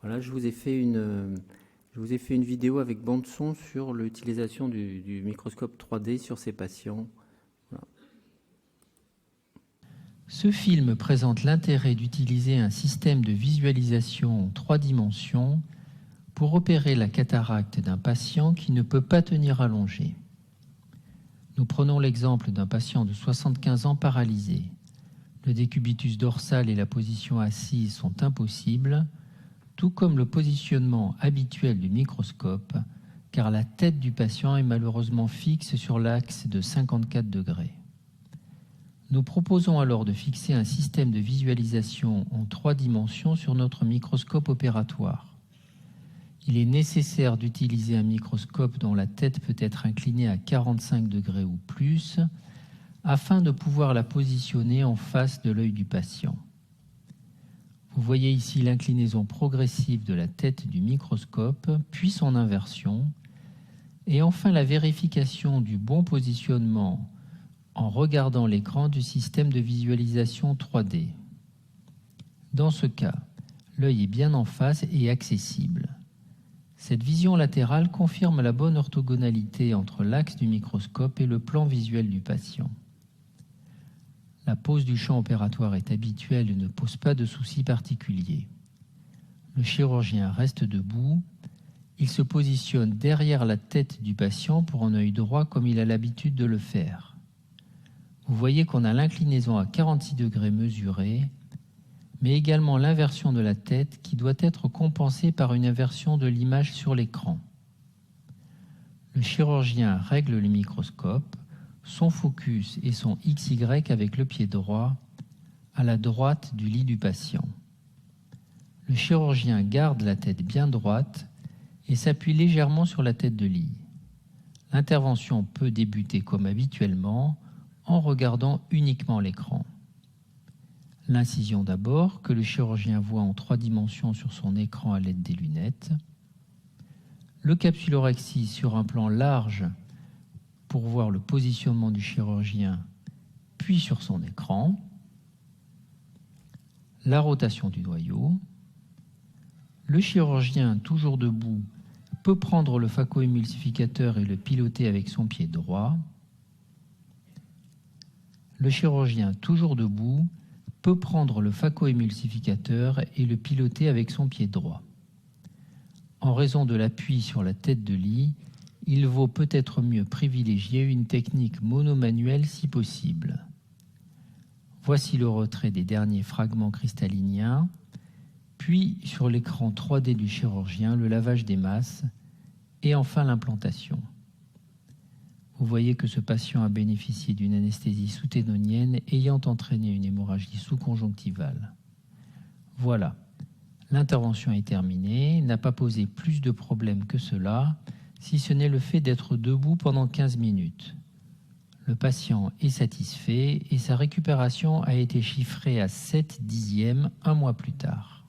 Voilà, je vous ai fait une vidéo avec bande son sur l'utilisation du microscope 3D sur ces patients. Voilà. Ce film présente l'intérêt d'utiliser un système de visualisation en 3 dimensions pour opérer la cataracte d'un patient qui ne peut pas tenir allongé. Nous prenons l'exemple d'un patient de 75 ans paralysé. Le décubitus dorsal et la position assise sont impossibles, tout comme le positionnement habituel du microscope, car la tête du patient est malheureusement fixe sur l'axe de 54 degrés. Nous proposons alors de fixer un système de visualisation en 3 dimensions sur notre microscope opératoire. Il est nécessaire d'utiliser un microscope dont la tête peut être inclinée à 45 degrés ou plus, afin de pouvoir la positionner en face de l'œil du patient. Vous voyez ici l'inclinaison progressive de la tête du microscope, puis son inversion, et enfin la vérification du bon positionnement en regardant l'écran du système de visualisation 3D. Dans ce cas, l'œil est bien en face et accessible. Cette vision latérale confirme la bonne orthogonalité entre l'axe du microscope et le plan visuel du patient. La pose du champ opératoire est habituelle et ne pose pas de soucis particuliers. Le chirurgien reste debout. Il se positionne derrière la tête du patient pour un œil droit comme il a l'habitude de le faire. Vous voyez qu'on a l'inclinaison à 46 degrés mesurée, mais également l'inversion de la tête qui doit être compensée par une inversion de l'image sur l'écran. Le chirurgien règle le microscope, son focus et son XY avec le pied droit à la droite du lit du patient. Le chirurgien garde la tête bien droite et s'appuie légèrement sur la tête de lit. L'intervention peut débuter comme habituellement en regardant uniquement l'écran. L'incision d'abord, que le chirurgien voit en 3 dimensions sur son écran à l'aide des lunettes. Le capsulorhexie sur un plan large pour voir le positionnement du chirurgien, puis sur son écran. La rotation du noyau. Le chirurgien, toujours debout, peut prendre le phacoémulsificateur et le piloter avec son pied droit. Le chirurgien, toujours debout, peut prendre le phacoémulsificateur et le piloter avec son pied droit. En raison de l'appui sur la tête de lit, il vaut peut-être mieux privilégier une technique monomanuelle si possible. Voici le retrait des derniers fragments cristalliniens, puis sur l'écran 3D du chirurgien, le lavage des masses et enfin l'implantation. Vous voyez que ce patient a bénéficié d'une anesthésie sous-ténonienne ayant entraîné une hémorragie sous-conjonctivale. Voilà, l'intervention est terminée, n'a pas posé plus de problèmes que cela, si ce n'est le fait d'être debout pendant 15 minutes. Le patient est satisfait et sa récupération a été chiffrée à 7 dixièmes un mois plus tard.